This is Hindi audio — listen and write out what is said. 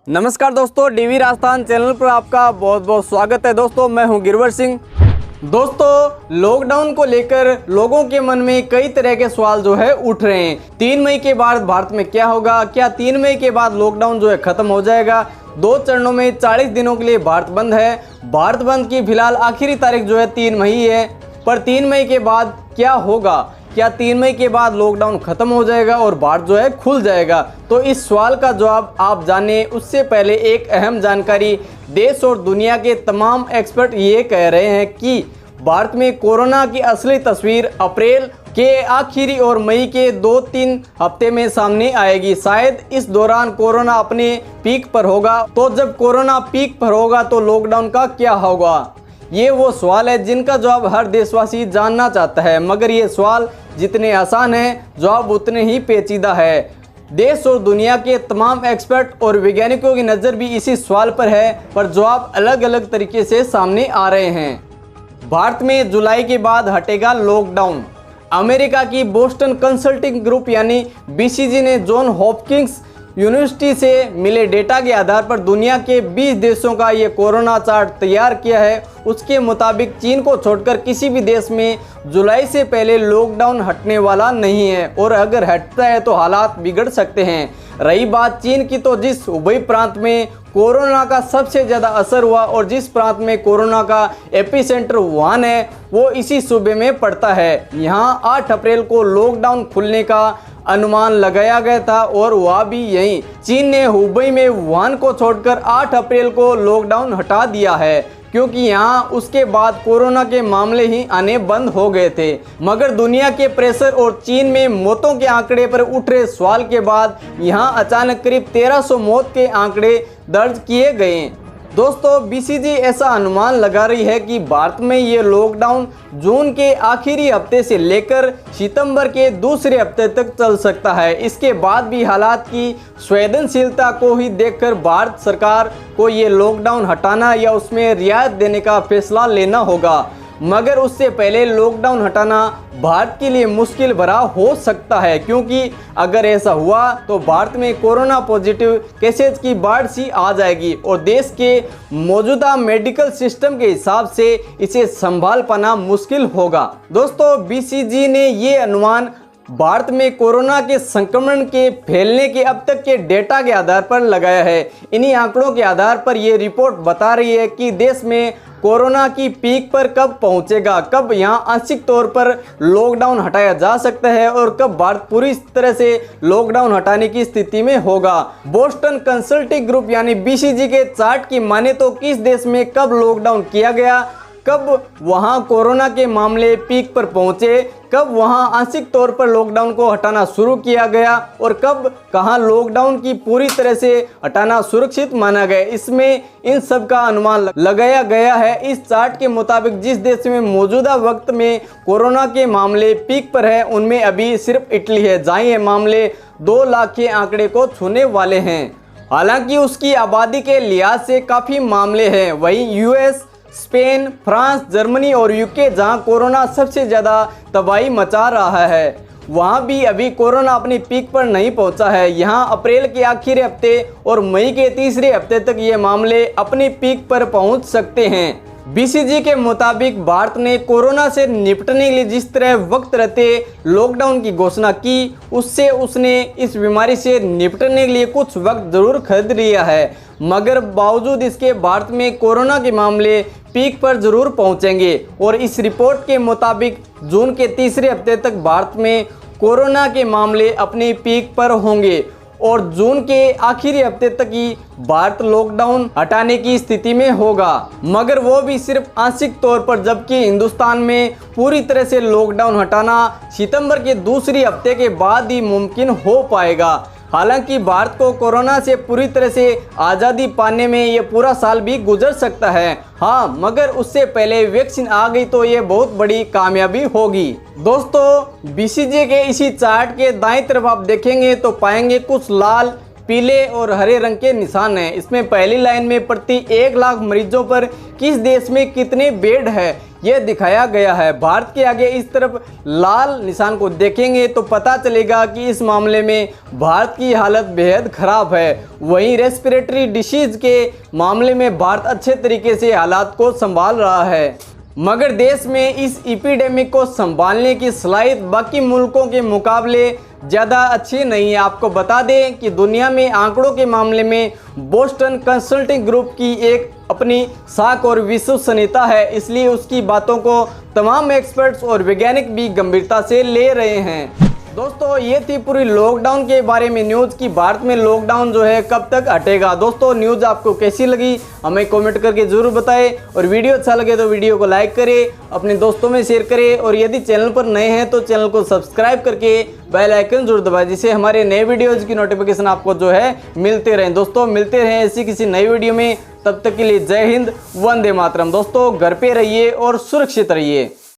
नमस्कार दोस्तों, डीवी राजस्थान चैनल पर आपका बहुत बहुत स्वागत है। दोस्तों मैं हूं गिरवर सिंह। दोस्तों लॉकडाउन को लेकर लोगों के मन में कई तरह के सवाल जो है उठ रहे हैं। 3 मई के बाद भारत में क्या होगा? क्या 3 मई के बाद लॉकडाउन जो है खत्म हो जाएगा? 2 चरणों में 40 दिनों के लिए भारत बंद है। भारत बंद की फिलहाल आखिरी तारीख जो है 3 मई है, पर 3 मई के बाद क्या होगा? क्या 3 मई के बाद लॉकडाउन खत्म हो जाएगा और भारत जो है खुल जाएगा? तो इस सवाल का जवाब आप जाने उससे पहले एक अहम जानकारी। देश और दुनिया के तमाम एक्सपर्ट ये कह रहे हैं कि भारत में कोरोना की असली तस्वीर अप्रैल के आखिरी और मई के 2-3 हफ्ते में सामने आएगी। शायद इस दौरान कोरोना अपने पीक पर होगा। तो जब कोरोना पीक पर होगा तो लॉकडाउन का क्या होगा? ये वो सवाल है जिनका जवाब हर देशवासी जानना चाहता है, मगर ये सवाल जितने आसान हैं जवाब उतने ही पेचीदा है। देश और दुनिया के तमाम एक्सपर्ट और वैज्ञानिकों की नज़र भी इसी सवाल पर है, पर जवाब अलग अलग तरीके से सामने आ रहे हैं। भारत में जुलाई के बाद हटेगा लॉकडाउन। अमेरिका की बोस्टन कंसल्टिंग ग्रुप यानी बीसीजी ने जॉन हॉपकिंस यूनिवर्सिटी से मिले डेटा के आधार पर दुनिया के 20 देशों का ये कोरोना चार्ट तैयार किया है। उसके मुताबिक चीन को छोड़कर किसी भी देश में जुलाई से पहले लॉकडाउन हटने वाला नहीं है, और अगर हटता है तो हालात बिगड़ सकते हैं। रही बात चीन की, तो जिस हुबेई प्रांत में कोरोना का सबसे ज़्यादा असर हुआ और जिस प्रांत में कोरोना का एपिसेंटर वुहान है, वो इसी सूबे में पड़ता है। यहाँ 8 अप्रैल को लॉकडाउन खुलने का अनुमान लगाया गया था और वह भी यहीं। चीन ने हुबेई में वुहान को छोड़कर 8 अप्रैल को लॉकडाउन हटा दिया है, क्योंकि यहाँ उसके बाद कोरोना के मामले ही आने बंद हो गए थे। मगर दुनिया के प्रेशर और चीन में मौतों के आंकड़े पर उठ रहे सवाल के बाद यहाँ अचानक करीब 1300 मौत के आंकड़े दर्ज किए गए। दोस्तों बीसीजी ऐसा अनुमान लगा रही है कि भारत में ये लॉकडाउन जून के आखिरी हफ्ते से लेकर सितंबर के दूसरे हफ्ते तक चल सकता है। इसके बाद भी हालात की संवेदनशीलता को ही देखकर भारत सरकार को ये लॉकडाउन हटाना या उसमें रियायत देने का फैसला लेना होगा। मगर उससे पहले लॉकडाउन हटाना भारत के लिए मुश्किल भरा हो सकता है, क्योंकि अगर ऐसा हुआ तो भारत में कोरोना पॉजिटिव केसेज की बाढ़ सी आ जाएगी और देश के मौजूदा मेडिकल सिस्टम के हिसाब से इसे संभाल पाना मुश्किल होगा। दोस्तों बीसीजी ने ये अनुमान भारत में कोरोना के संक्रमण के फैलने के अब तक के डेटा के आधार पर लगाया है। इन्हीं आंकड़ों के आधार पर यह रिपोर्ट बता रही है कि देश में कोरोना की पीक पर कब पहुंचेगा, कब यहां आंशिक तौर पर लॉकडाउन हटाया जा सकता है और कब भारत पूरी तरह से लॉकडाउन हटाने की स्थिति में होगा। बोस्टन कंसल्टिंग ग्रुप यानी बीसीजी के चार्ट की माने तो किस देश में कब लॉकडाउन किया गया, कब वहां कोरोना के मामले पीक पर पहुंचे, कब वहां आंशिक तौर पर लॉकडाउन को हटाना शुरू किया गया और कब कहां लॉकडाउन की पूरी तरह से हटाना सुरक्षित माना गया, इसमें इन सब का अनुमान लगाया गया है। इस चार्ट के मुताबिक जिस देश में मौजूदा वक्त में कोरोना के मामले पीक पर है उनमें अभी सिर्फ इटली है, जहां ये मामले 2 लाख के आंकड़े को छूने वाले हैं। हालांकि उसकी आबादी के लिहाज से काफ़ी मामले हैं। वहीं यूएस, स्पेन, फ्रांस, जर्मनी और यूके जहां कोरोना सबसे ज़्यादा तबाही मचा रहा है, वहां भी अभी कोरोना अपनी पीक पर नहीं पहुंचा है। यहां अप्रैल के आखिरी हफ्ते और मई के तीसरे हफ्ते तक ये मामले अपनी पीक पर पहुंच सकते हैं। बीसीजी के मुताबिक भारत ने कोरोना से निपटने के लिए जिस तरह वक्त रहते लॉकडाउन की घोषणा की, उससे उसने इस बीमारी से निपटने के लिए कुछ वक्त जरूर खरीद लिया है। मगर बावजूद इसके भारत में कोरोना के मामले पीक पर जरूर पहुंचेंगे और इस रिपोर्ट के मुताबिक जून के तीसरे हफ्ते तक भारत में कोरोना के मामले अपनी पीक पर होंगे और जून के आखिरी हफ्ते तक ही भारत लॉकडाउन हटाने की स्थिति में होगा, मगर वो भी सिर्फ आंशिक तौर पर, जबकि हिंदुस्तान में पूरी तरह से लॉकडाउन हटाना सितंबर के दूसरी हफ्ते के बाद ही मुमकिन हो पाएगा। हालांकि भारत को कोरोना से पूरी तरह से आज़ादी पाने में ये पूरा साल भी गुजर सकता है। हाँ, मगर उससे पहले वैक्सीन आ गई तो ये बहुत बड़ी कामयाबी होगी। दोस्तों बीसीजी के इसी चार्ट के दाईं तरफ आप देखेंगे तो पाएंगे कुछ लाल, पीले और हरे रंग के निशान हैं। इसमें पहली लाइन में प्रति 1 लाख मरीजों पर किस देश में कितने बेड है ये दिखाया गया है। भारत के आगे इस तरफ लाल निशान को देखेंगे तो पता चलेगा कि इस मामले में भारत की हालत बेहद खराब है। वहीं रेस्पिरेटरी डिसीज के मामले में भारत अच्छे तरीके से हालात को संभाल रहा है, मगर देश में इस एपिडेमिक को संभालने की सलाहियत बाकी मुल्कों के मुकाबले ज़्यादा अच्छी नहीं है। आपको बता दें कि दुनिया में आंकड़ों के मामले में बोस्टन कंसल्टिंग ग्रुप की एक अपनी साख और विश्वसनीयता है, इसलिए उसकी बातों को तमाम एक्सपर्ट्स और वैज्ञानिक भी गंभीरता से ले रहे हैं। दोस्तों ये थी पूरी लॉकडाउन के बारे में न्यूज़ कि भारत में लॉकडाउन जो है कब तक हटेगा। दोस्तों न्यूज़ आपको कैसी लगी हमें कमेंट करके ज़रूर बताएं, और वीडियो अच्छा लगे तो वीडियो को लाइक करें, अपने दोस्तों में शेयर करें, और यदि चैनल पर नए हैं तो चैनल को सब्सक्राइब करके बेल आइकन जरूर दबाएं, जिससे हमारे नए वीडियोज़ की नोटिफिकेशन आपको जो है मिलते रहें। दोस्तों मिलते रहें ऐसी किसी नई वीडियो में, तब तक के लिए जय हिंद, वंदे मातरम। दोस्तों घर पे रहिए और सुरक्षित रहिए।